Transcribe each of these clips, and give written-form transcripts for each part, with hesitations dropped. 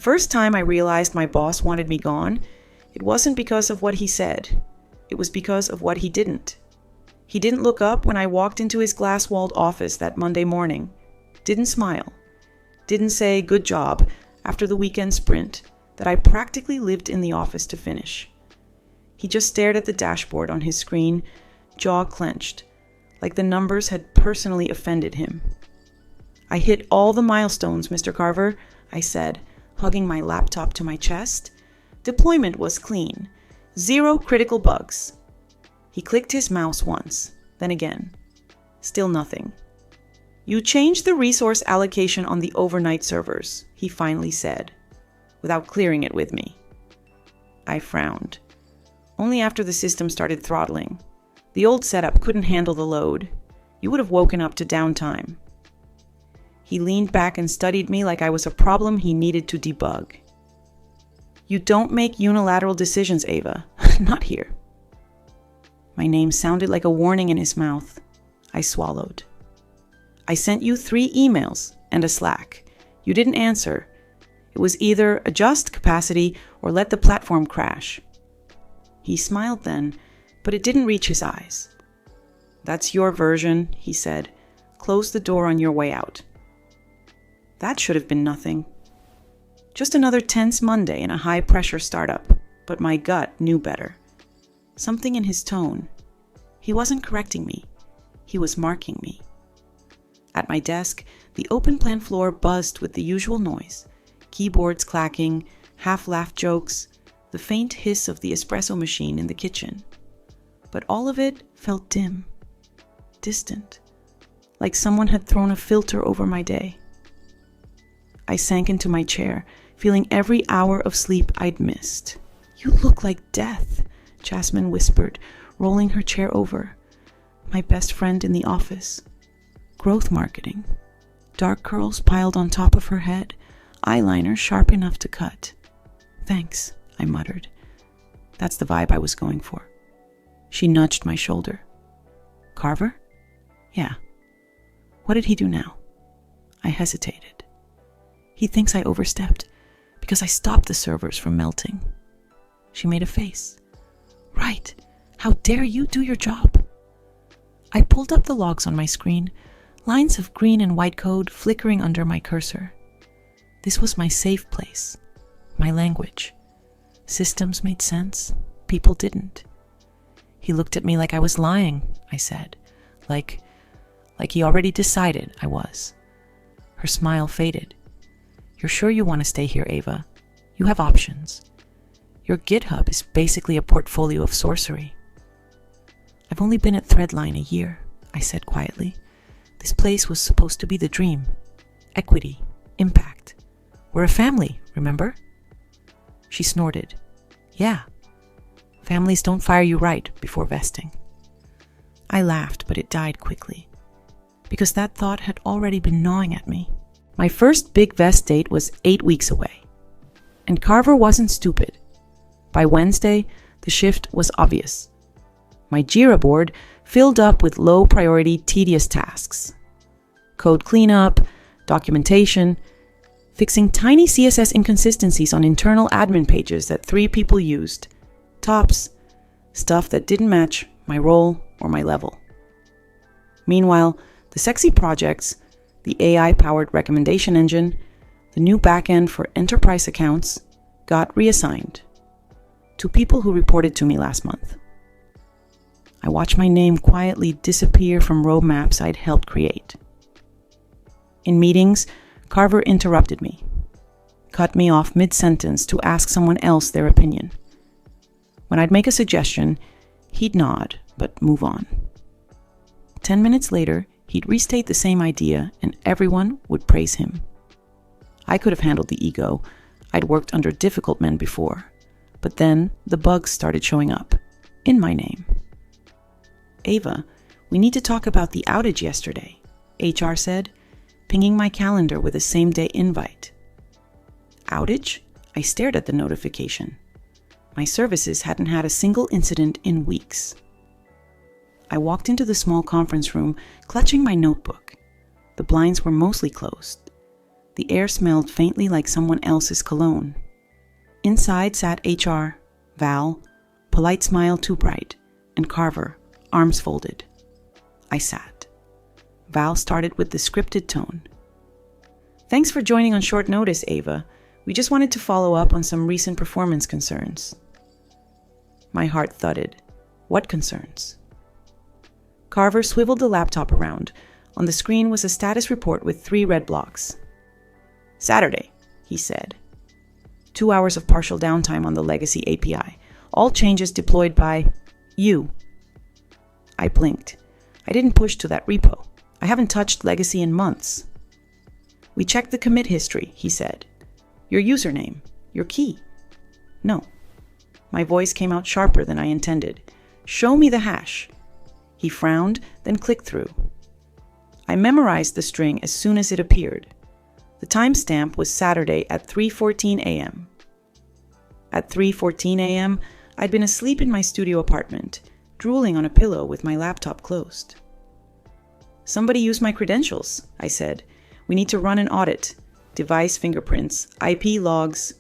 first time I realized my boss wanted me gone, it wasn't because of what he said. It was because of what he didn't. He didn't look up when I walked into his glass-walled office that Monday morning. Didn't smile. Didn't say, "Good job," after the weekend sprint that I practically lived in the office to finish. He just stared at the dashboard on his screen, jaw clenched, like the numbers had personally offended him. "I hit all the milestones, Mr. Carver," I said, hugging my laptop to my chest. "Deployment was clean. 0 critical bugs." He clicked his mouse once, then again. Still nothing. "You changed the resource allocation on the overnight servers," he finally said, without clearing it with me. I frowned. Only after the system started throttling. The old setup couldn't handle the load. You would have woken up to downtime. He leaned back and studied me like I was a problem he needed to debug. "You don't make unilateral decisions, Ava. Not here." My name sounded like a warning in his mouth. I swallowed. "I sent you 3 emails and a Slack. You didn't answer. It was either adjust capacity or let the platform crash." He smiled then, but it didn't reach his eyes. "That's your version," he said. "Close the door on your way out." That should have been nothing. Just another tense Monday in a high-pressure startup, but my gut knew better. Something in his tone. He wasn't correcting me. He was marking me. At my desk, the open-plan floor buzzed with the usual noise. Keyboards clacking, half-laughed jokes, the faint hiss of the espresso machine in the kitchen. But all of it felt dim, distant, like someone had thrown a filter over my day. I sank into my chair, feeling every hour of sleep I'd missed. "You look like death," Jasmine whispered, rolling her chair over. My best friend in the office. Growth marketing. Dark curls piled on top of her head, eyeliner sharp enough to cut. "Thanks," I muttered. That's the vibe I was going for. She nudged my shoulder. "Carver?" "Yeah." "What did he do now?" I hesitated. "He thinks I overstepped because I stopped the servers from melting." She made a face. "Right. How dare you do your job?" I pulled up the logs on my screen, lines of green and white code flickering under my cursor. This was my safe place, my language. Systems made sense, people didn't. "He looked at me like I was lying," I said, like he already decided I was. Her smile faded. "You're sure you want to stay here, Ava? You have options. Your GitHub is basically a portfolio of sorcery." "I've only been at Threadline a year," I said quietly. "This place was supposed to be the dream. Equity, impact. We're a family, remember?" She snorted. "Yeah. Families don't fire you right before vesting." I laughed, but it died quickly, because that thought had already been gnawing at me. My first big vest date was 8 weeks away. And Carver wasn't stupid. By Wednesday, the shift was obvious. My Jira board filled up with low-priority, tedious tasks. Code cleanup, documentation, fixing tiny CSS inconsistencies on internal admin pages that 3 people used, tops, stuff that didn't match my role or my level. Meanwhile, the sexy projects, the AI-powered recommendation engine, the new backend for enterprise accounts, got reassigned to people who reported to me last month. I watched my name quietly disappear from roadmaps I'd helped create. In meetings, Carver interrupted me, cut me off mid-sentence to ask someone else their opinion. When I'd make a suggestion, he'd nod, but move on. 10 minutes later, he'd restate the same idea and everyone would praise him. I could have handled the ego. I'd worked under difficult men before. But then the bugs started showing up, in my name. "Ava, we need to talk about the outage yesterday," HR said, pinging my calendar with a same-day invite. Outage? I stared at the notification. My services hadn't had a single incident in weeks. I walked into the small conference room, clutching my notebook. The blinds were mostly closed. The air smelled faintly like someone else's cologne. Inside sat HR, Val, polite smile too bright, and Carver, arms folded. I sat. Val started with the scripted tone. Thanks for joining on short notice, Ava. We just wanted to follow up on some recent performance concerns. My heart thudded. What concerns? Carver swiveled the laptop around. On the screen was a status report with 3 red blocks. Saturday, he said. 2 hours of partial downtime on the legacy API. All changes deployed by you. I blinked. I didn't push to that repo. I haven't touched legacy in months. We checked the commit history, he said. Your username, your key. No. My voice came out sharper than I intended. Show me the hash. He frowned, then clicked through. I memorized the string as soon as it appeared. The timestamp was Saturday at 3:14 a.m. At 3:14 a.m., I'd been asleep in my studio apartment, drooling on a pillow with my laptop closed. Somebody used my credentials, I said. We need to run an audit. Device fingerprints, IP logs.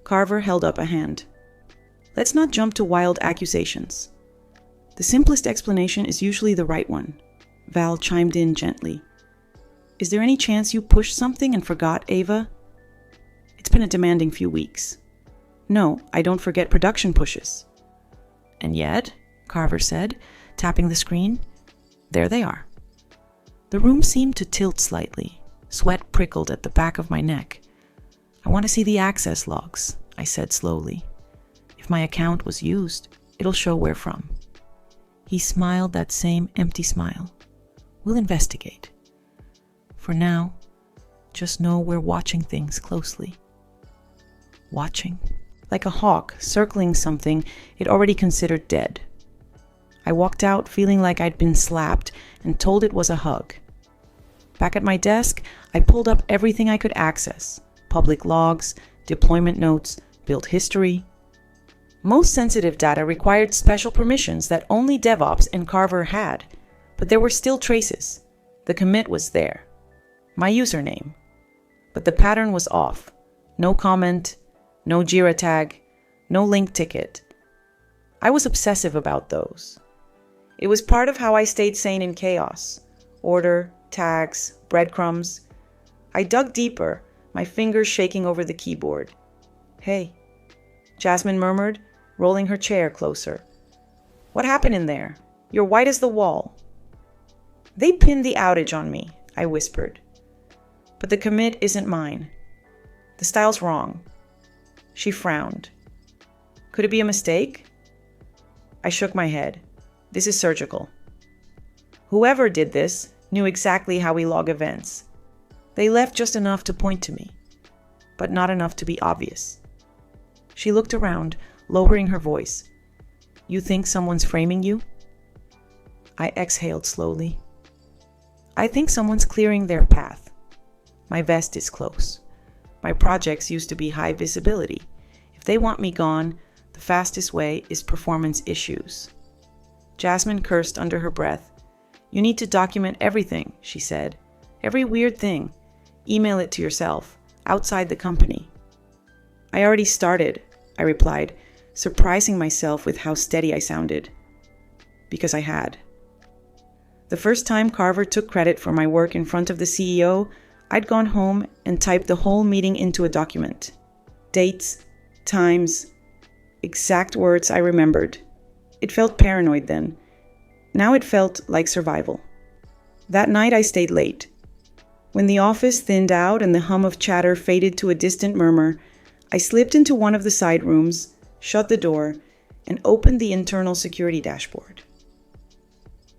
Carver held up a hand. Let's not jump to wild accusations. The simplest explanation is usually the right one. Val chimed in gently. Is there any chance you pushed something and forgot, Ava? It's been a demanding few weeks. No, I don't forget production pushes. And yet, Carver said, tapping the screen, there they are. The room seemed to tilt slightly. Sweat prickled at the back of my neck. I want to see the access logs, I said slowly. If my account was used, it'll show where from. He smiled that same empty smile. We'll investigate. For now, just know we're watching things closely. Watching. Like a hawk circling something it already considered dead. I walked out feeling like I'd been slapped and told it was a hug. Back at my desk, I pulled up everything I could access. Public logs, deployment notes, build history. Most sensitive data required special permissions that only DevOps and Carver had, but there were still traces. The commit was there. My username. But the pattern was off. No comment, no Jira tag, no link ticket. I was obsessive about those. It was part of how I stayed sane in chaos. Order, tags, breadcrumbs. I dug deeper, my fingers shaking over the keyboard. Hey, Jasmine murmured, rolling her chair closer. What happened in there? You're white as the wall. They pinned the outage on me, I whispered. But the commit isn't mine. The style's wrong. She frowned. Could it be a mistake? I shook my head. This is surgical. Whoever did this knew exactly how we log events. They left just enough to point to me, but not enough to be obvious. She looked around, lowering her voice. You think someone's framing you? I exhaled slowly. I think someone's clearing their path. My vest is close. My projects used to be high visibility. If they want me gone, the fastest way is performance issues. Jasmine cursed under her breath. You need to document everything, she said. Every weird thing. Email it to yourself, outside the company. I already started, I replied, surprising myself with how steady I sounded. Because I had. The first time Carver took credit for my work in front of the CEO, I'd gone home and typed the whole meeting into a document. Dates, times, exact words I remembered. It felt paranoid then. Now it felt like survival. That night I stayed late. When the office thinned out and the hum of chatter faded to a distant murmur, I slipped into one of the side rooms, shut the door, and opened the internal security dashboard.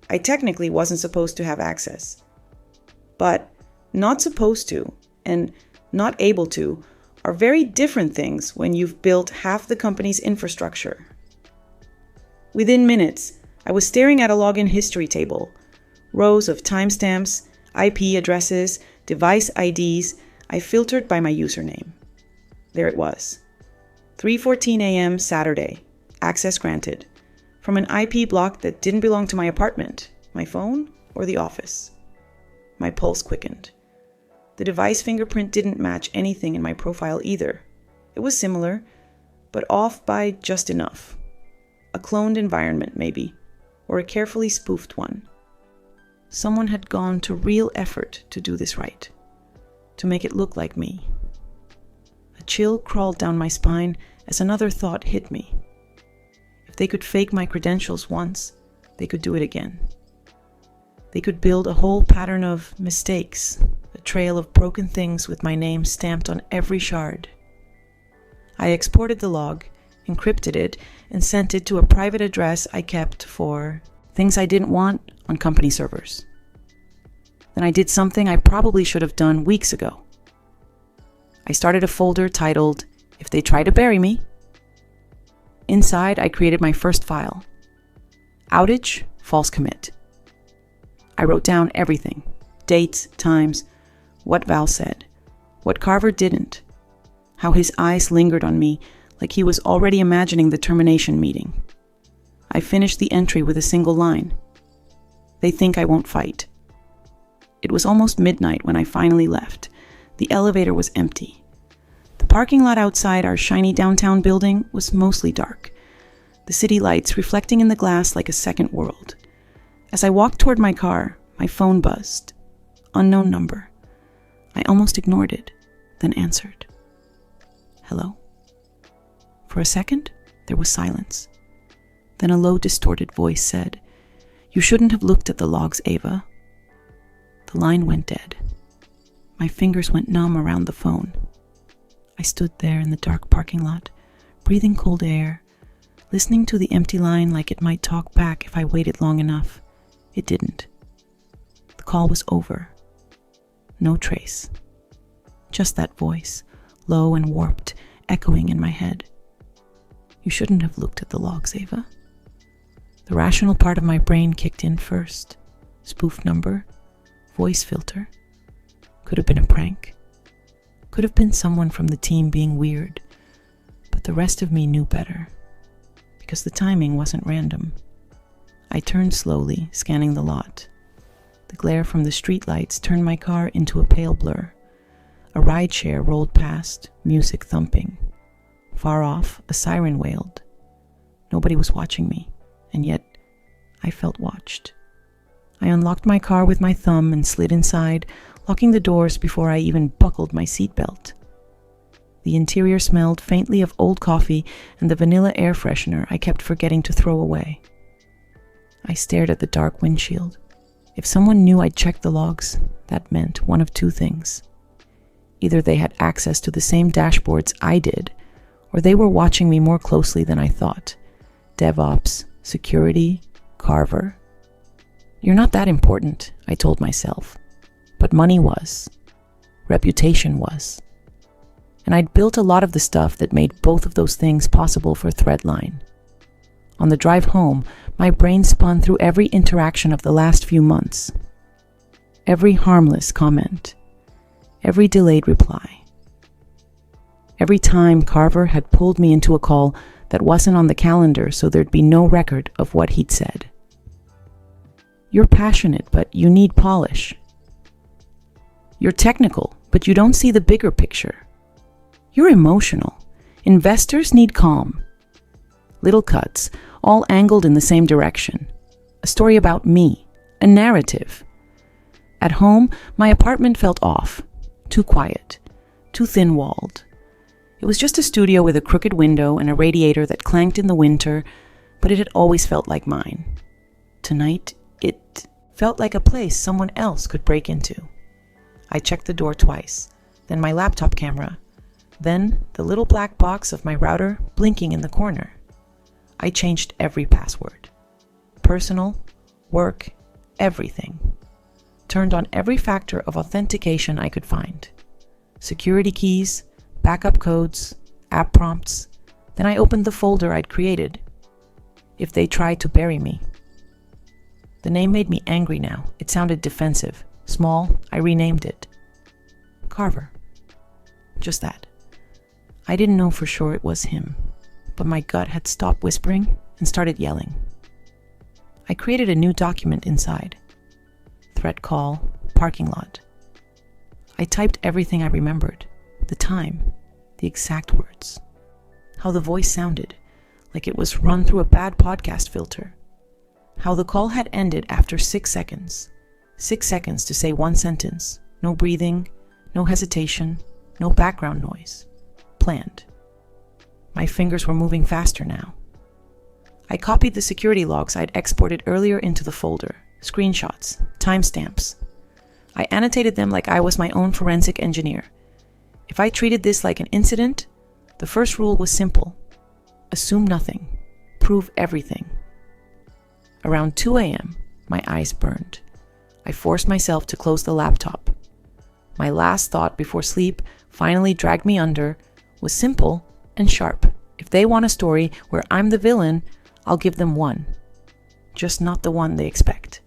I technically wasn't supposed to have access. But not supposed to and not able to are very different things when you've built half the company's infrastructure. Within minutes, I was staring at a login history table, rows of timestamps, IP addresses, device IDs I filtered by my username. There it was. 3:14 a.m. Saturday. Access granted. From an IP block that didn't belong to my apartment, my phone, or the office. My pulse quickened. The device fingerprint didn't match anything in my profile either. It was similar, but off by just enough. A cloned environment, maybe, or a carefully spoofed one. Someone had gone to real effort to do this right, to make it look like me. A chill crawled down my spine as another thought hit me. If they could fake my credentials once, they could do it again. They could build a whole pattern of mistakes, a trail of broken things with my name stamped on every shard. I exported the log, encrypted it, and sent it to a private address I kept for things I didn't want on company servers. Then I did something I probably should have done weeks ago. I started a folder titled, "If They Try to Bury Me." Inside, I created my first file. Outage, false commit. I wrote down everything. Dates, times, what Val said, what Carver didn't, how his eyes lingered on me like he was already imagining the termination meeting. I finished the entry with a single line. They think I won't fight. It was almost midnight when I finally left. The elevator was empty. The parking lot outside our shiny downtown building was mostly dark, the city lights reflecting in the glass like a second world. As I walked toward my car, my phone buzzed. Unknown number. I almost ignored it, then answered. Hello? For a second, there was silence. Then a low, distorted voice said, "You shouldn't have looked at the logs, Ava." The line went dead. My fingers went numb around the phone. I stood there in the dark parking lot, breathing cold air, listening to the empty line like it might talk back if I waited long enough. It didn't. The call was over. No trace. Just that voice, low and warped, echoing in my head. You shouldn't have looked at the logs, Ava. The rational part of my brain kicked in first. Spoof number, voice filter. Could have been a prank. Could have been someone from the team being weird. But the rest of me knew better. Because the timing wasn't random. I turned slowly, scanning the lot. The glare from the streetlights turned my car into a pale blur. A rideshare rolled past, music thumping. Far off, a siren wailed. Nobody was watching me, and yet I felt watched. I unlocked my car with my thumb and slid inside, locking the doors before I even buckled my seatbelt. The interior smelled faintly of old coffee and the vanilla air freshener I kept forgetting to throw away. I stared at the dark windshield. If someone knew I'd checked the logs, that meant one of two things. Either they had access to the same dashboards I did, or they were watching me more closely than I thought. DevOps, security, Carver. You're not that important, I told myself. But money was. Reputation was. And I'd built a lot of the stuff that made both of those things possible for Threadline. On the drive home, my brain spun through every interaction of the last few months. Every harmless comment. Every delayed reply. Every time Carver had pulled me into a call that wasn't on the calendar so there'd be no record of what he'd said. You're passionate, but you need polish. You're technical, but you don't see the bigger picture. You're emotional. Investors need calm. Little cuts, all angled in the same direction. A story about me, a narrative. At home, my apartment felt off. Too quiet, too thin-walled. It was just a studio with a crooked window and a radiator that clanked in the winter, but it had always felt like mine. Tonight, it felt like a place someone else could break into. I checked the door twice, then my laptop camera, then the little black box of my router blinking in the corner. I changed every password. Personal, work, everything. Turned on every factor of authentication I could find. Security keys, backup codes, app prompts. Then I opened the folder I'd created. If They Try to Bury Me. The name made me angry now. It sounded defensive. Small, I renamed it. Carver. Just that. I didn't know for sure it was him, but my gut had stopped whispering and started yelling. I created a new document inside. Threat call, parking lot. I typed everything I remembered. The time, the exact words. How the voice sounded, like it was run through a bad podcast filter. How the call had ended after 6 seconds. 6 seconds to say one sentence. No breathing, no hesitation, no background noise. Planned. My fingers were moving faster now. I copied the security logs I'd exported earlier into the folder. Screenshots, timestamps. I annotated them like I was my own forensic engineer. If I treated this like an incident, the first rule was simple. Assume nothing. Prove everything. Around 2 a.m., my eyes burned. I forced myself to close the laptop. My last thought before sleep finally dragged me under was simple and sharp. If they want a story where I'm the villain, I'll give them one. Just not the one they expect.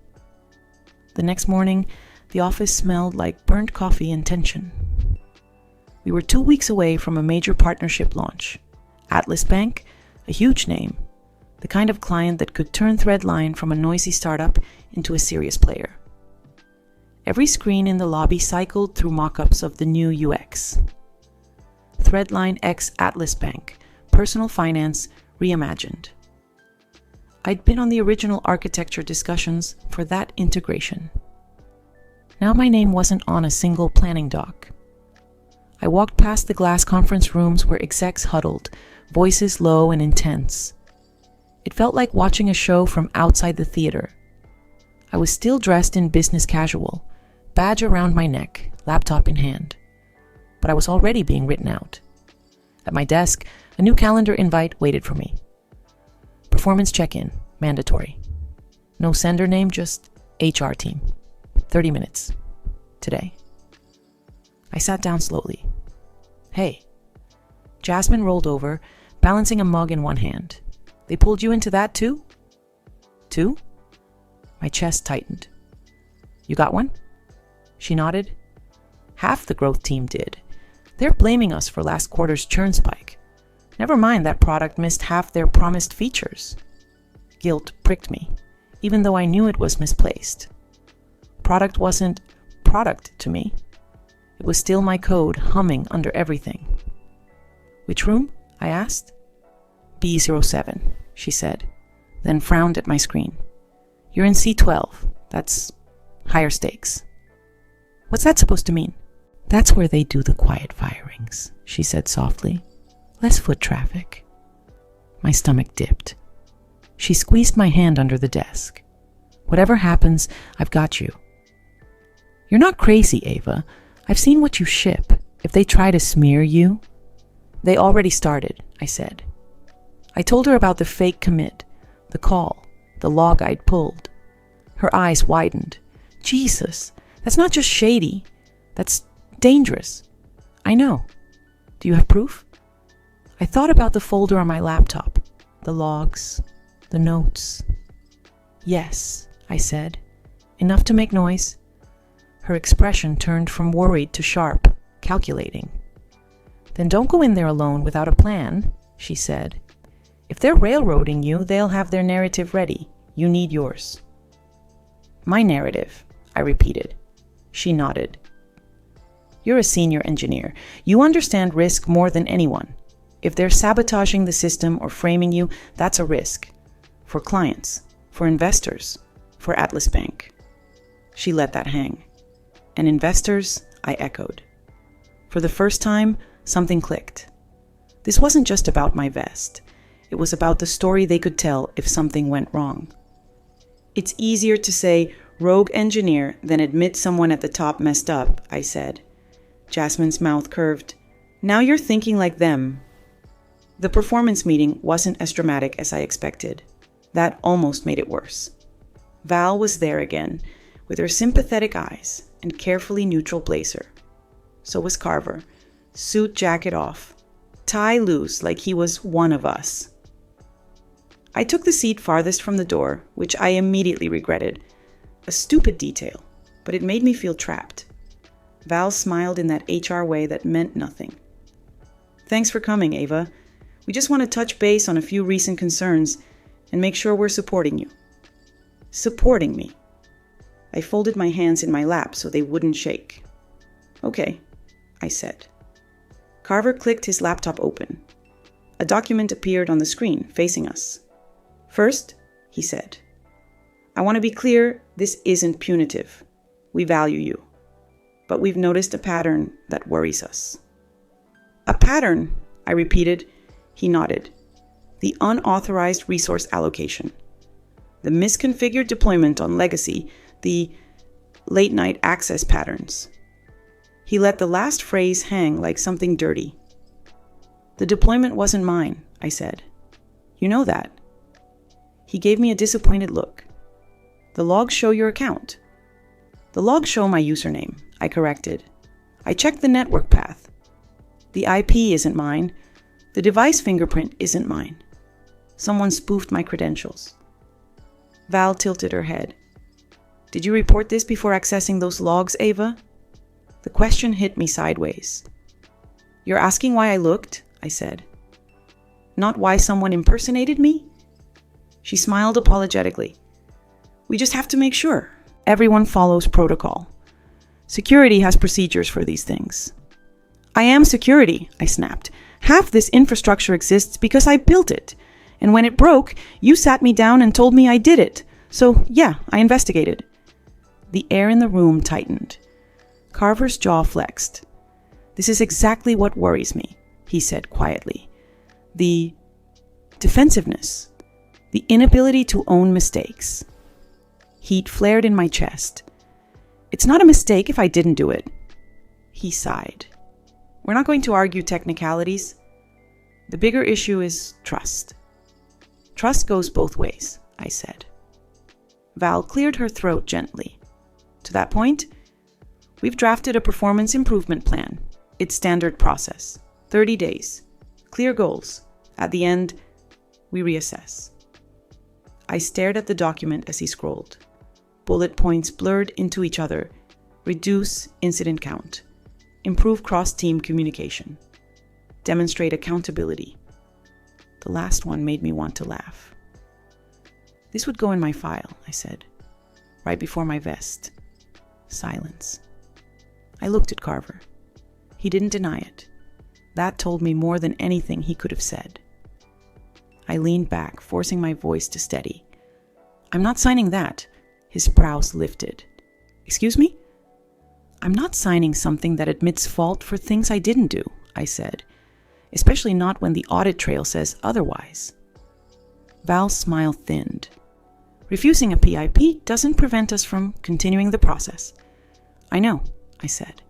The next morning, the office smelled like burnt coffee and tension. We were 2 weeks away from a major partnership launch. Atlas Bank, a huge name, the kind of client that could turn Threadline from a noisy startup into a serious player. Every screen in the lobby cycled through mock-ups of the new UX. Threadline X Atlas Bank, personal finance reimagined. I'd been on the original architecture discussions for that integration. Now my name wasn't on a single planning doc. I walked past the glass conference rooms where execs huddled, voices low and intense. It felt like watching a show from outside the theater. I was still dressed in business casual, badge around my neck, laptop in hand. But I was already being written out. At my desk, a new calendar invite waited for me. Performance check-in, mandatory. No sender name, just HR team. 30 minutes. Today. I sat down slowly. Hey. Jasmine rolled over, balancing a mug in one hand. They pulled you into that too? Two? My chest tightened. You got one? She nodded. Half the growth team did. They're blaming us for last quarter's churn spike. Never mind that product missed half their promised features. Guilt pricked me, even though I knew it was misplaced. Product wasn't product to me. It was still my code humming under everything. Which room? I asked. B07, she said, then frowned at my screen. You're in C12. That's higher stakes. What's that supposed to mean? That's where they do the quiet firings, she said softly. Less foot traffic. My stomach dipped. She squeezed my hand under the desk. Whatever happens, I've got you. You're not crazy, Ava. I've seen what you ship. If they try to smear you... They already started, I said. I told her about the fake commit, the call, the log I'd pulled. Her eyes widened. Jesus, that's not just shady. That's dangerous. I know. Do you have proof? I thought about the folder on my laptop, the logs, the notes. Yes, I said. Enough to make noise. Her expression turned from worried to sharp, calculating. Then don't go in there alone without a plan, she said. If they're railroading you, they'll have their narrative ready. You need yours. My narrative, I repeated. She nodded. You're a senior engineer. You understand risk more than anyone. If they're sabotaging the system or framing you, that's a risk. For clients, for investors, for Atlas Bank. She let that hang. And investors, I echoed. For the first time, something clicked. This wasn't just about my vest. It was about the story they could tell if something went wrong. It's easier to say rogue engineer than admit someone at the top messed up, I said. Jasmine's mouth curved. Now you're thinking like them. The performance meeting wasn't as dramatic as I expected. That almost made it worse. Val was there again, with her sympathetic eyes and carefully neutral blazer. So was Carver, suit jacket off, tie loose like he was one of us. I took the seat farthest from the door, which I immediately regretted. A stupid detail, but it made me feel trapped. Val smiled in that HR way that meant nothing. Thanks for coming, Ava. We just want to touch base on a few recent concerns and make sure we're supporting you. Supporting me. I folded my hands in my lap so they wouldn't shake. Okay, I said. Carver clicked his laptop open. A document appeared on the screen, facing us. First, he said, I want to be clear, this isn't punitive. We value you. But we've noticed a pattern that worries us. A pattern, I repeated. He nodded. The unauthorized resource allocation. The misconfigured deployment on legacy, the late-night access patterns. He let the last phrase hang like something dirty. The deployment wasn't mine, I said. You know that. He gave me a disappointed look. The logs show your account. The logs show my username, I corrected. I checked the network path. The IP isn't mine. The device fingerprint isn't mine. Someone spoofed my credentials. Val tilted her head. Did you report this before accessing those logs, Ava? The question hit me sideways. You're asking why I looked? I said. Not why someone impersonated me? She smiled apologetically. We just have to make sure. Everyone follows protocol. Security has procedures for these things. I am security, I snapped. Half this infrastructure exists because I built it. And when it broke, you sat me down and told me I did it. So, yeah, I investigated. The air in the room tightened. Carver's jaw flexed. This is exactly what worries me, he said quietly. The defensiveness. The inability to own mistakes. Heat flared in my chest. It's not a mistake if I didn't do it. He sighed. We're not going to argue technicalities. The bigger issue is trust. Trust goes both ways, I said. Val cleared her throat gently. To that point, we've drafted a performance improvement plan. It's standard process. 30 days. Clear goals. At the end, we reassess. I stared at the document as he scrolled. Bullet points blurred into each other. Reduce incident count. Improve cross-team communication. Demonstrate accountability. The last one made me want to laugh. This would go in my file, I said, right before my vest. Silence. I looked at Carver. He didn't deny it. That told me more than anything he could have said. I leaned back, forcing my voice to steady. I'm not signing that. His brows lifted. Excuse me? I'm not signing something that admits fault for things I didn't do, I said, especially not when the audit trail says otherwise. Val's smile thinned. Refusing a PIP doesn't prevent us from continuing the process. I know, I said,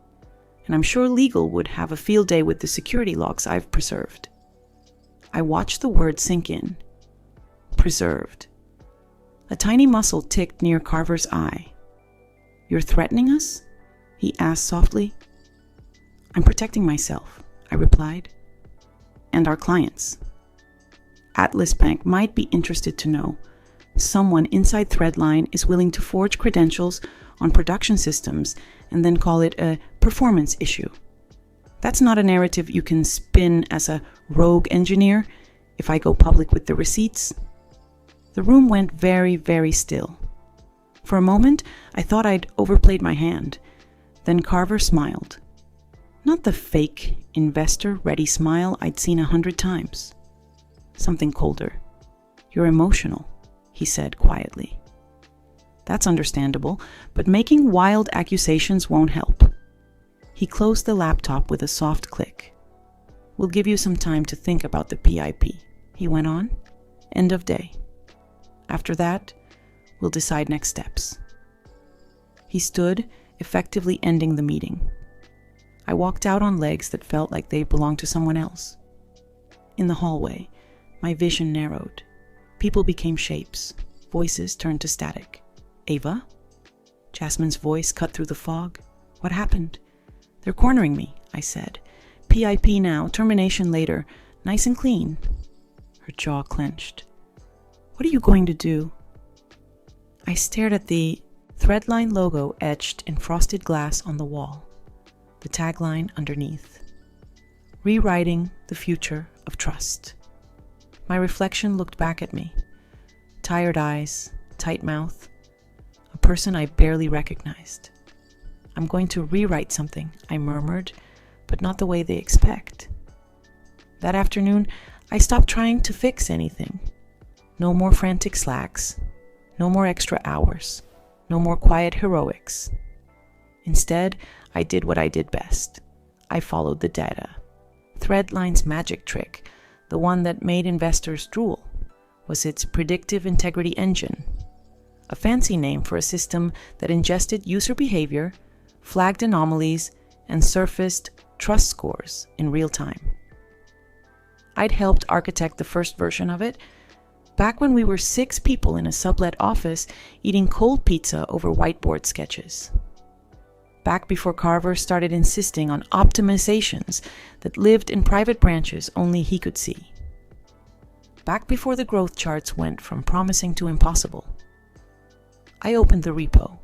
and I'm sure legal would have a field day with the security logs I've preserved. I watched the word sink in. Preserved. A tiny muscle ticked near Carver's eye. You're threatening us? He asked softly. I'm protecting myself, I replied. And our clients. Atlas Bank might be interested to know someone inside Threadline is willing to forge credentials on production systems and then call it a performance issue. That's not a narrative you can spin as a rogue engineer if I go public with the receipts. The room went very, very still. For a moment, I thought I'd overplayed my hand. Then Carver smiled. Not the fake, investor-ready smile I'd seen 100 times. Something colder. You're emotional, he said quietly. That's understandable, but making wild accusations won't help. He closed the laptop with a soft click. We'll give you some time to think about the PIP, he went on. End of day. After that, we'll decide next steps. He stood, effectively ending the meeting. I walked out on legs that felt like they belonged to someone else. In the hallway, my vision narrowed. People became shapes. Voices turned to static. Ava? Jasmine's voice cut through the fog. What happened? They're cornering me, I said. PIP now, termination later. Nice and clean. Her jaw clenched. What are you going to do? I stared at the Threadline logo etched in frosted glass on the wall. The tagline underneath. Rewriting the future of trust. My reflection looked back at me. Tired eyes, tight mouth. A person I barely recognized. I'm going to rewrite something, I murmured, but not the way they expect. That afternoon, I stopped trying to fix anything. No more frantic slacks, no more extra hours, no more quiet heroics. Instead, I did what I did best. I followed the data. Threadline's magic trick, the one that made investors drool, was its predictive integrity engine, a fancy name for a system that ingested user behavior, flagged anomalies, and surfaced trust scores in real time. I'd helped architect the first version of it back when we were 6 people in a sublet office eating cold pizza over whiteboard sketches. Back before Carver started insisting on optimizations that lived in private branches only he could see. Back before the growth charts went from promising to impossible. I opened the repo.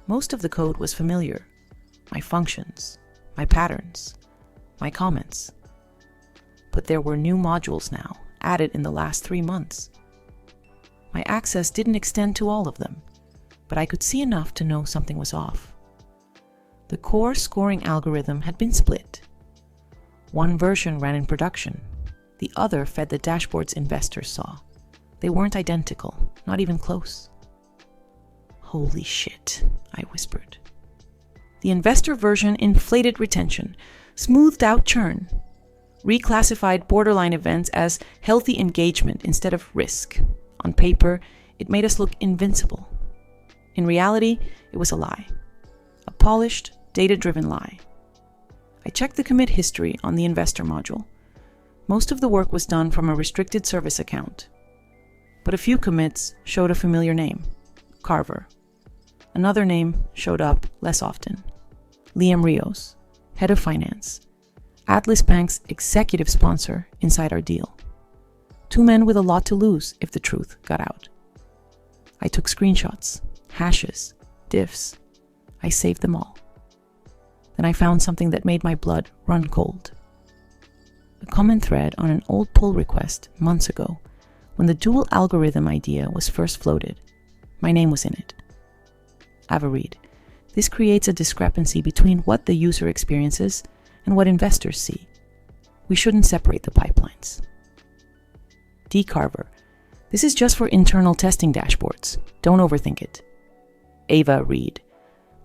Most of the code was familiar. My functions, my patterns, my comments. But there were new modules now, added in the last 3 months. My access didn't extend to all of them, but I could see enough to know something was off. The core scoring algorithm had been split. One version ran in production. The other fed the dashboards investors saw. They weren't identical, not even close. Holy shit, I whispered. The investor version inflated retention, smoothed out churn, reclassified borderline events as healthy engagement instead of risk. On paper, it made us look invincible. In reality, it was a lie. A polished, data-driven lie. I checked the commit history on the investor module. Most of the work was done from a restricted service account. But a few commits showed a familiar name, Carver. Another name showed up less often. Liam Rios, head of finance. Atlas Bank's executive sponsor inside our deal. 2 men with a lot to lose if the truth got out. I took screenshots, hashes, diffs. I saved them all. Then I found something that made my blood run cold. A common thread on an old pull request months ago, when the dual algorithm idea was first floated. My name was in it. Have a read. This creates a discrepancy between what the user experiences and what investors see. We shouldn't separate the pipelines. D. Carver. This is just for internal testing dashboards. Don't overthink it. Ava Reed.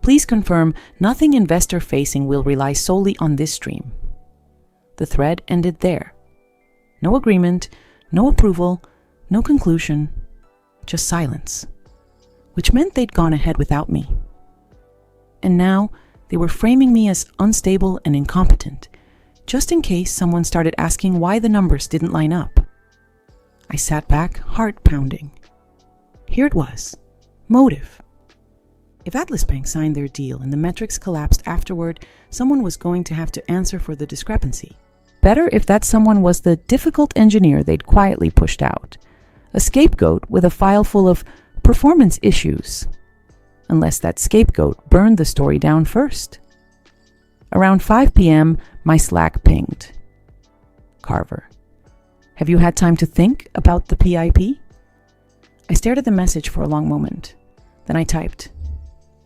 Please confirm nothing investor-facing will rely solely on this stream. The thread ended there. No agreement, no approval, no conclusion, just silence. Which meant they'd gone ahead without me. And now, they were framing me as unstable and incompetent, just in case someone started asking why the numbers didn't line up. I sat back, heart pounding. Here it was. Motive. If Atlas Bank signed their deal and the metrics collapsed afterward, someone was going to have to answer for the discrepancy. Better if that someone was the difficult engineer they'd quietly pushed out. A scapegoat with a file full of performance issues. Unless that scapegoat burned the story down first. Around 5 p.m., my Slack pinged. Carver. Have you had time to think about the PIP? I stared at the message for a long moment. Then I typed,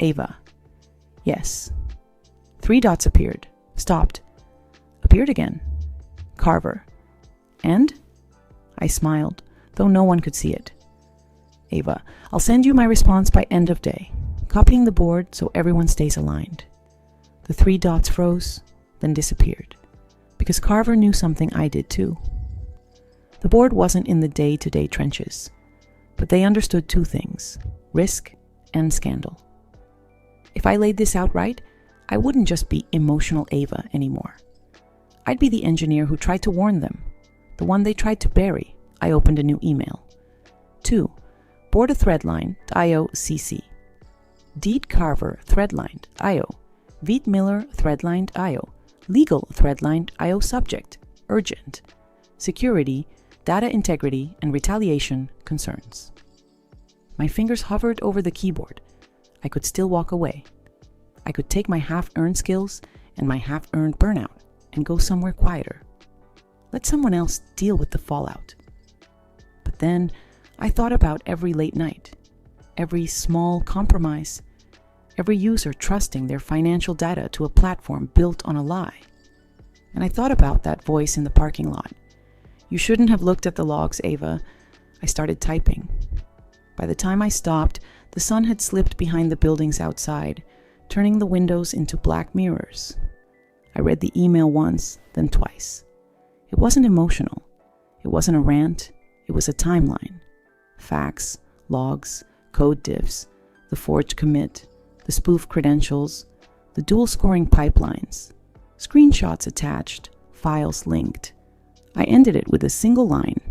Ava. Yes. 3 dots appeared, stopped, appeared again. Carver. And? I smiled, though no one could see it. Ava, I'll send you my response by end of day, copying the board so everyone stays aligned. The 3 dots froze, then disappeared, because Carver knew something I did too. The board wasn't in the day-to-day trenches, but they understood 2 things, risk and scandal. If I laid this out right, I wouldn't just be emotional Ava anymore. I'd be the engineer who tried to warn them, the one they tried to bury. I opened a new email. 2. Board a threadline.io cc. Deed Carver threadline.io. Veet Miller threadline.io. Legal threadline.io subject. Urgent. Security, data integrity, and retaliation concerns. My fingers hovered over the keyboard. I could still walk away. I could take my half-earned skills and my half-earned burnout and go somewhere quieter. Let someone else deal with the fallout. But then I thought about every late night, every small compromise, every user trusting their financial data to a platform built on a lie. And I thought about that voice in the parking lot. "You shouldn't have looked at the logs, Ava." I started typing. By the time I stopped, the sun had slipped behind the buildings outside, turning the windows into black mirrors. I read the email once, then twice. It wasn't emotional. It wasn't a rant. It was a timeline. Facts, logs, code diffs, the forged commit, the spoof credentials, the dual scoring pipelines, screenshots attached, files linked. I ended it with a single line.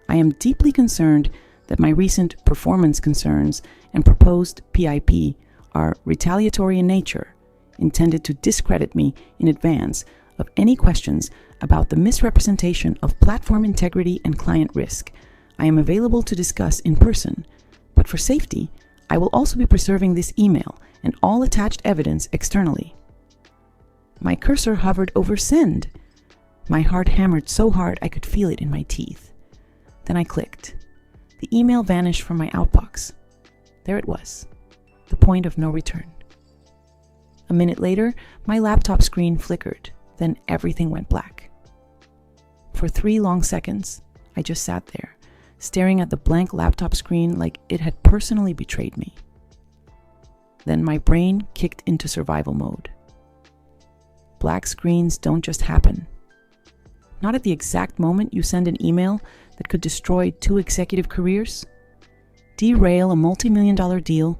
"I am deeply concerned that my recent performance concerns and proposed PIP are retaliatory in nature, intended to discredit me in advance of any questions about the misrepresentation of platform integrity and client risk. I am available to discuss in person, but for safety, I will also be preserving this email and all attached evidence externally." My cursor hovered over send. My heart hammered so hard I could feel it in my teeth. Then I clicked. The email vanished from my outbox. There it was, the point of no return. A minute later, my laptop screen flickered, then everything went black. For 3 long seconds, I just sat there, staring at the blank laptop screen like it had personally betrayed me. Then my brain kicked into survival mode. Black screens don't just happen. Not at the exact moment you send an email that could destroy 2 executive careers, derail a multi-million-dollar deal,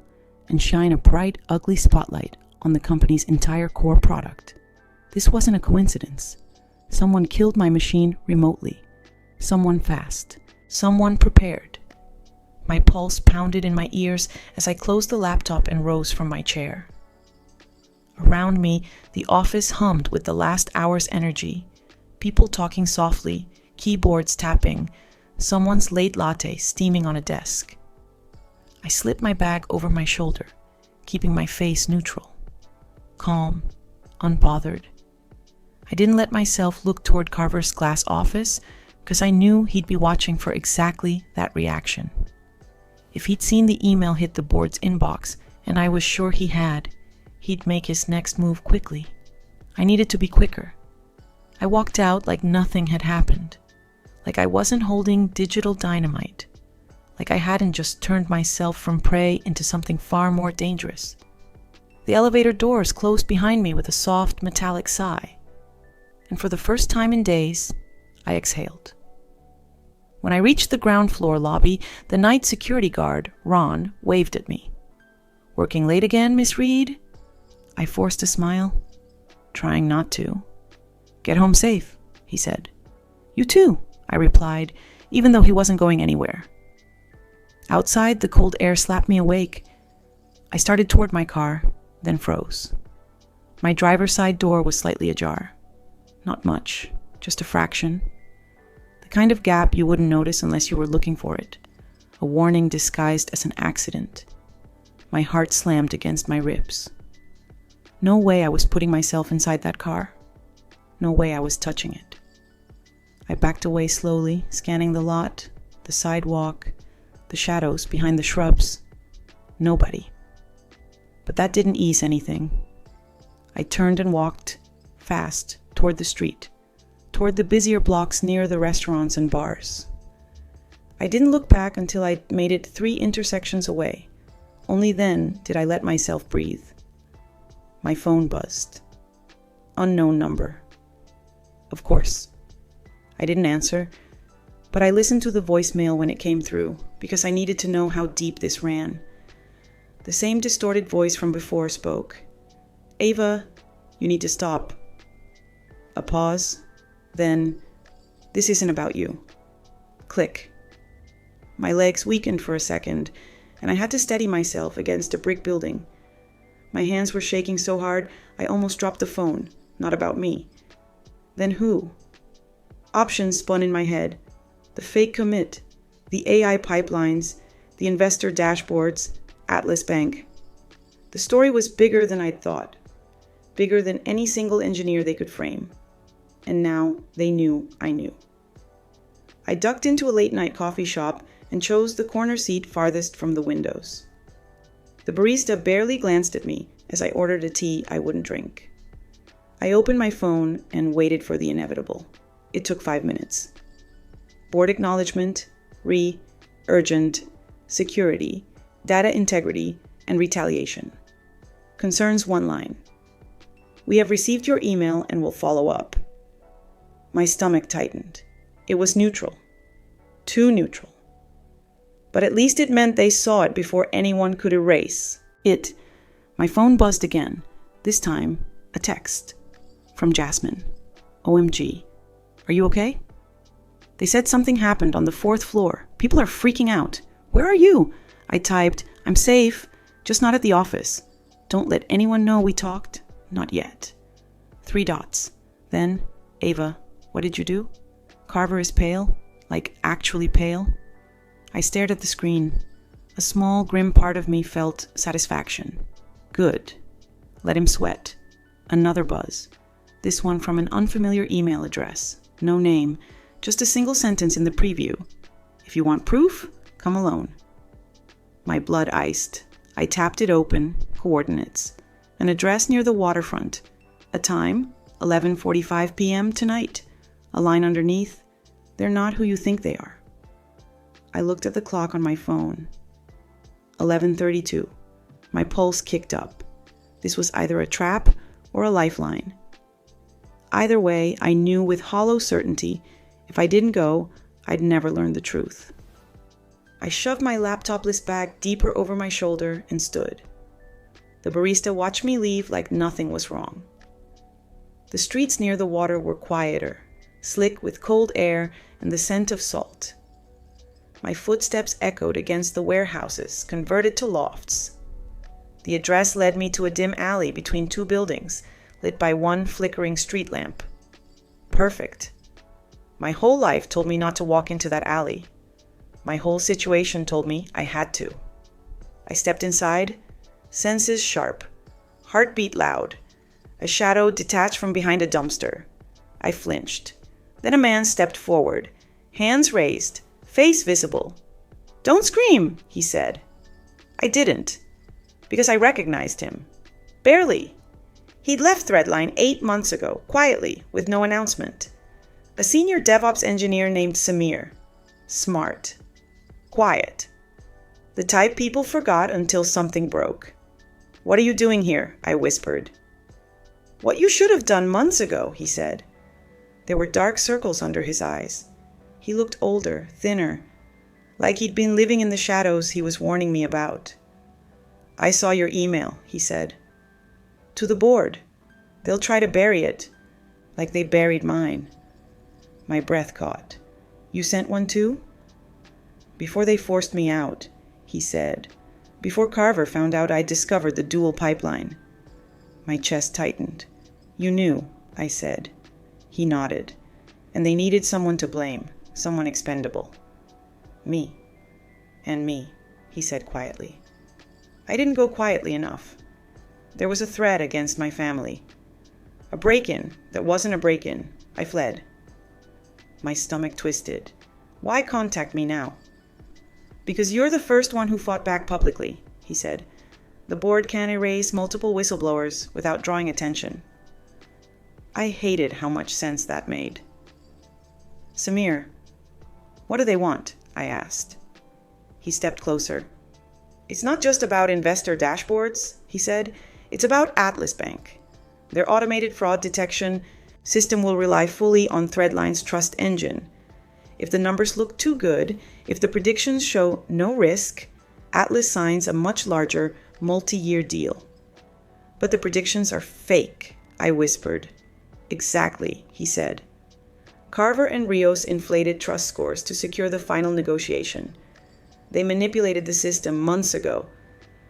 and shine a bright, ugly spotlight on the company's entire core product. This wasn't a coincidence. Someone killed my machine remotely. Someone fast. Someone prepared. My pulse pounded in my ears as I closed the laptop and rose from my chair. Around me, the office hummed with the last hour's energy. People talking softly, keyboards tapping, someone's late latte steaming on a desk. I slipped my bag over my shoulder, keeping my face neutral, calm, unbothered. I didn't let myself look toward Carver's glass office because I knew he'd be watching for exactly that reaction. If he'd seen the email hit the board's inbox, and I was sure he had, he'd make his next move quickly. I needed to be quicker. I walked out like nothing had happened, like I wasn't holding digital dynamite, like I hadn't just turned myself from prey into something far more dangerous. The elevator doors closed behind me with a soft, metallic sigh, and for the first time in days, I exhaled. When I reached the ground floor lobby, the night security guard, Ron, waved at me. "Working late again, Miss Reed?" I forced a smile, trying not to. "Get home safe," he said. "You too," I replied, even though he wasn't going anywhere. Outside, the cold air slapped me awake. I started toward my car, then froze. My driver's side door was slightly ajar. Not much, just a fraction. The kind of gap you wouldn't notice unless you were looking for it. A warning disguised as an accident. My heart slammed against my ribs. No way I was putting myself inside that car. No way I was touching it. I backed away slowly, scanning the lot, the sidewalk, the shadows behind the shrubs. Nobody. But that didn't ease anything. I turned and walked, fast, toward the street, toward the busier blocks near the restaurants and bars. I didn't look back until I'd made it 3 intersections away. Only then did I let myself breathe. My phone buzzed. Unknown number. Of course. I didn't answer, but I listened to the voicemail when it came through, because I needed to know how deep this ran. The same distorted voice from before spoke. "Ava, you need to stop." A pause, then, "This isn't about you." Click. My legs weakened for a second, and I had to steady myself against a brick building. My hands were shaking so hard, I almost dropped the phone. Not about me. Then who? Options spun in my head. The fake commit, the AI pipelines, the investor dashboards, Atlas Bank. The story was bigger than I'd thought. Bigger than any single engineer they could frame. And now they knew I knew. I ducked into a late-night coffee shop and chose the corner seat farthest from the windows. The barista barely glanced at me as I ordered a tea I wouldn't drink. I opened my phone and waited for the inevitable. It took 5 minutes. Board acknowledgement, urgent, security, data integrity, and retaliation. Concerns 1 line. We have received your email and will follow up. My stomach tightened. It was neutral. Too neutral. But at least it meant they saw it before anyone could erase it. My phone buzzed again. This time, a text. From Jasmine. OMG. Are you okay? They said something happened on the 4th floor. People are freaking out. Where are you? I typed, I'm safe, just not at the office. Don't let anyone know we talked. Not yet. 3 dots. Then, Ava, what did you do? Carver is pale, like actually pale. I stared at the screen. A small, grim part of me felt satisfaction. Good. Let him sweat. Another buzz. This one from an unfamiliar email address. No name, just a single sentence in the preview. If you want proof, come alone. My blood iced. I tapped it open, coordinates. An address near the waterfront. A time, 11:45 p.m. tonight. A line underneath, they're not who you think they are. I looked at the clock on my phone. 11:32. My pulse kicked up. This was either a trap or a lifeline. Either way, I knew with hollow certainty, if I didn't go, I'd never learn the truth. I shoved my laptopless bag deeper over my shoulder and stood. The barista watched me leave like nothing was wrong. The streets near the water were quieter, slick with cold air and the scent of salt. My footsteps echoed against the warehouses, converted to lofts. The address led me to a dim alley between 2 buildings, lit by 1 flickering street lamp. Perfect. My whole life told me not to walk into that alley. My whole situation told me I had to. I stepped inside, senses sharp, heartbeat loud, a shadow detached from behind a dumpster. I flinched. Then a man stepped forward, hands raised, face visible. "Don't scream," he said. I didn't, because I recognized him. Barely. He'd left Threadline 8 months ago, quietly, with no announcement. A senior DevOps engineer named Samir. Smart. Quiet. The type people forgot until something broke. "What are you doing here?" I whispered. "What you should have done months ago," he said. There were dark circles under his eyes. He looked older, thinner, like he'd been living in the shadows he was warning me about. "I saw your email," he said. "To the board. They'll try to bury it, like they buried mine." My breath caught. "You sent one too?" "Before they forced me out," he said. "Before Carver found out I'd discovered the dual pipeline." My chest tightened. "You knew," I said. He nodded. "And they needed someone to blame, someone expendable." "Me. And me," he said quietly. I didn't go quietly enough. There was a threat against my family. A break-in that wasn't a break-in. I fled. My stomach twisted. "Why contact me now?" "Because you're the first one who fought back publicly," he said. "The board can't erase multiple whistleblowers without drawing attention." I hated how much sense that made. "Samir, what do they want?" I asked. He stepped closer. "It's not just about investor dashboards," he said. "It's about Atlas Bank. Their automated fraud detection system will rely fully on Threadline's trust engine. If the numbers look too good, if the predictions show no risk, Atlas signs a much larger, multi-year deal." "But the predictions are fake," I whispered. "Exactly," he said. "Carver and Rios inflated trust scores to secure the final negotiation. They manipulated the system months ago.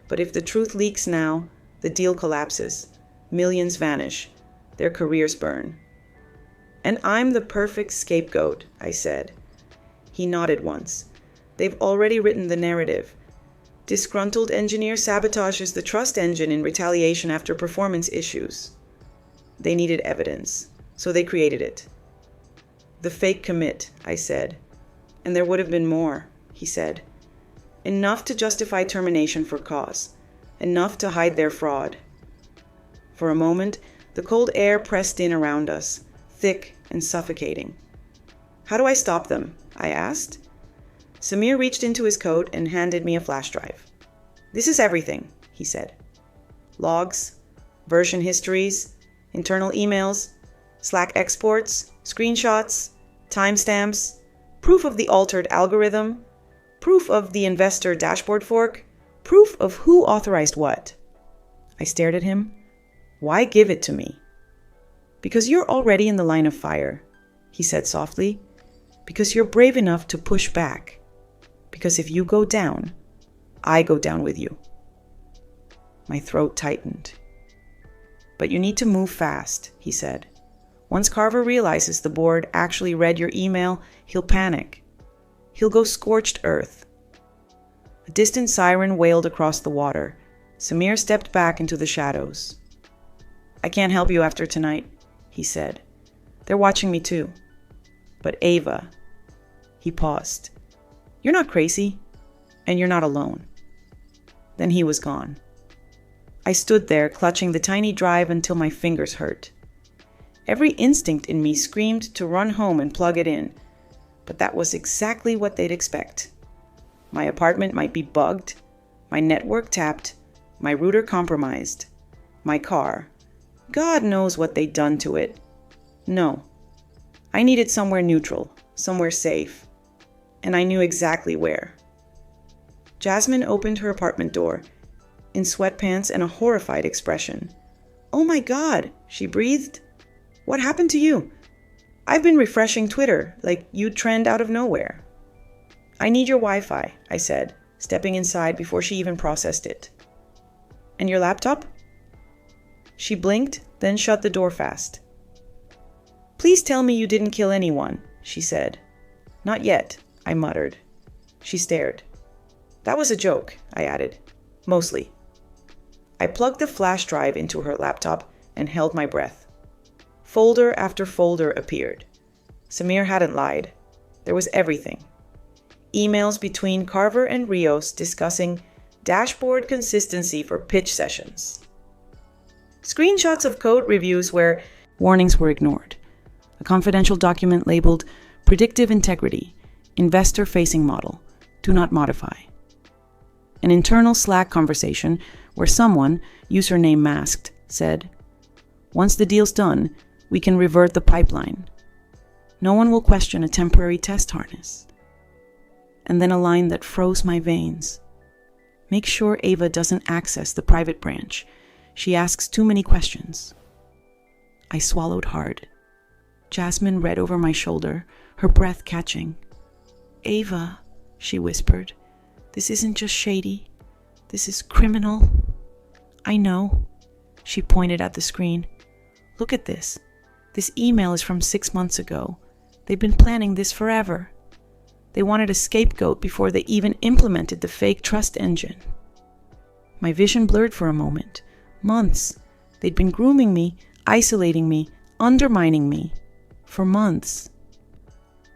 But if the truth leaks now, the deal collapses. Millions vanish. Their careers burn." "And I'm the perfect scapegoat," I said. He nodded once. "They've already written the narrative. Disgruntled engineer sabotages the trust engine in retaliation after performance issues. They needed evidence, so they created it." "The fake commit," I said. "And there would have been more," he said. "Enough to justify termination for cause. enough to hide their fraud. For a moment, the cold air pressed in around us, thick and suffocating. "How do I stop them?" I asked. Samir reached into his coat and handed me a flash drive. "This is everything," he said. "Logs, version histories, internal emails, Slack exports, screenshots, timestamps, proof of the altered algorithm, proof of the investor dashboard fork, proof of who authorized what." I stared at him. "Why give it to me?" "Because you're already in the line of fire," he said softly. "Because you're brave enough to push back. Because if you go down, I go down with you." My throat tightened. "But you need to move fast," he said. "Once Carver realizes the board actually read your email, he'll panic. He'll go scorched earth." A distant siren wailed across the water. Samir stepped back into the shadows. "I can't help you after tonight," he said. "They're watching me too. But Ava..." He paused. "You're not crazy, and you're not alone." Then he was gone. I stood there, clutching the tiny drive until my fingers hurt. Every instinct in me screamed to run home and plug it in, but that was exactly what they'd expect. My apartment might be bugged, my network tapped, my router compromised, my car. God knows what they'd done to it. No. I needed somewhere neutral, somewhere safe, and I knew exactly where. Jasmine opened her apartment door, in sweatpants and a horrified expression. "Oh my God," she breathed. "What happened to you? I've been refreshing Twitter, like you'd trend out of nowhere." "I need your Wi-Fi," I said, stepping inside before she even processed it. "And your laptop?" She blinked, then shut the door fast. "Please tell me you didn't kill anyone," she said. "Not yet," I muttered. She stared. "That was a joke," I added. "Mostly." I plugged the flash drive into her laptop and held my breath. Folder after folder appeared. Samir hadn't lied. There was everything. Emails between Carver and Rios discussing dashboard consistency for pitch sessions. Screenshots of code reviews where warnings were ignored. A confidential document labeled Predictive Integrity, Investor-Facing Model, Do Not Modify. An internal Slack conversation where someone, username masked, said, "Once the deal's done, we can revert the pipeline. No one will question a temporary test harness." And then a line that froze my veins. "Make sure Ava doesn't access the private branch. She asks too many questions." I swallowed hard. Jasmine read over my shoulder, her breath catching. "Ava," she whispered, "this isn't just shady. This is criminal." "I know." She pointed at the screen. "Look at this. This email is from 6 months ago. They've been planning this forever. They wanted a scapegoat before they even implemented the fake trust engine." My vision blurred for a moment. Months. They'd been grooming me, isolating me, undermining me. For months.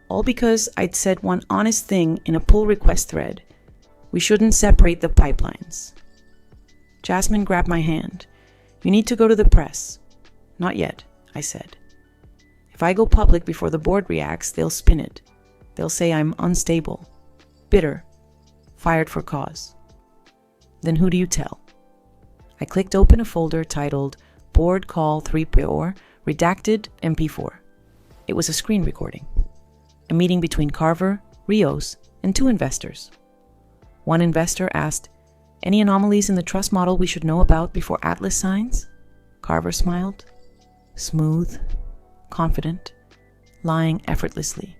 All because I'd said one honest thing in a pull request thread. We shouldn't separate the pipelines. Jasmine grabbed my hand. "You need to go to the press." "Not yet," I said. "If I go public before the board reacts, they'll spin it. They'll say I'm unstable, bitter, fired for cause." "Then who do you tell?" I clicked open a folder titled Board Call 3.4 Redacted MP4. It was a screen recording. A meeting between Carver, Rios, and 2 investors. One investor asked, "Any anomalies in the trust model we should know about before Atlas signs?" Carver smiled. Smooth, confident, lying effortlessly.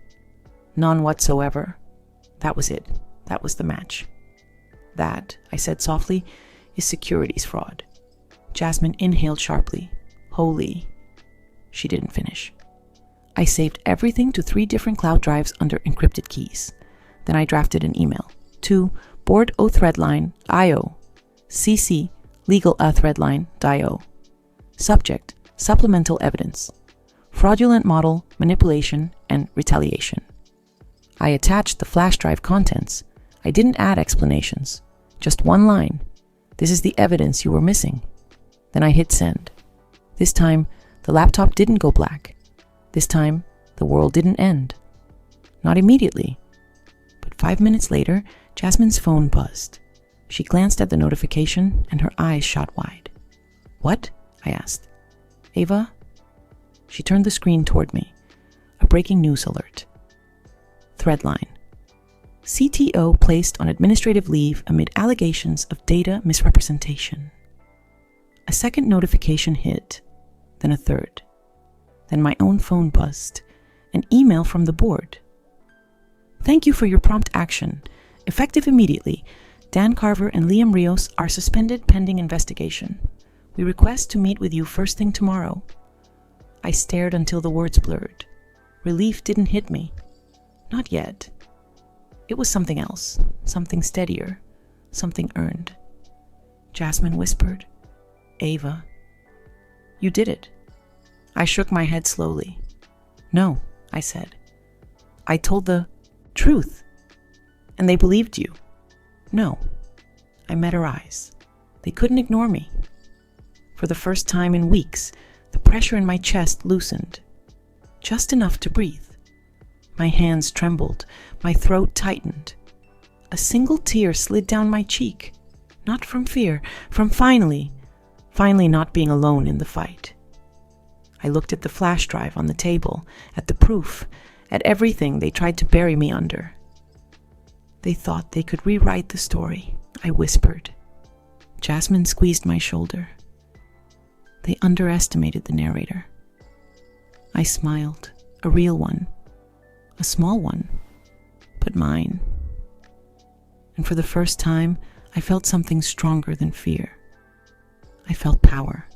"None whatsoever." That was it. That was the match. "That," I said softly, "is securities fraud." Jasmine inhaled sharply. "Holy." She didn't finish. I saved everything to 3 different cloud drives under encrypted keys. Then I drafted an email to board threadline IO, CC legal threadline DIO. Subject, supplemental evidence, fraudulent model, manipulation, and retaliation. I attached the flash drive contents. I didn't add explanations. Just one line. This is the evidence you were missing." Then I hit send. This time, the laptop didn't go black. This time, the world didn't end. Not immediately. But 5 minutes later, Jasmine's phone buzzed. She glanced at the notification and her eyes shot wide. "What?" I asked. "Ava?" She turned the screen toward me. A breaking news alert. Threadline. CTO placed on administrative leave amid allegations of data misrepresentation. A second notification hit, then a third. Then my own phone buzzed. An email from the board. "Thank you for your prompt action. Effective immediately, Dan Carver and Liam Rios are suspended pending investigation. We request to meet with you first thing tomorrow." I stared until the words blurred. Relief didn't hit me. Not yet. It was something else, something steadier, something earned. Jasmine whispered, "Ava, you did it." I shook my head slowly. "No," I said. "I told the truth. And they believed you." "No." I met her eyes. They couldn't ignore me. For the first time in weeks, the pressure in my chest loosened. Just enough to breathe. My hands trembled, my throat tightened. A single tear slid down my cheek. Not from fear, from finally not being alone in the fight. I looked at the flash drive on the table, at the proof, at everything they tried to bury me under. They thought they could rewrite the story, I whispered. Jasmine squeezed my shoulder. They underestimated the narrator. I smiled, a real one, a small one, but mine. And for the first time, I felt something stronger than fear. I felt power.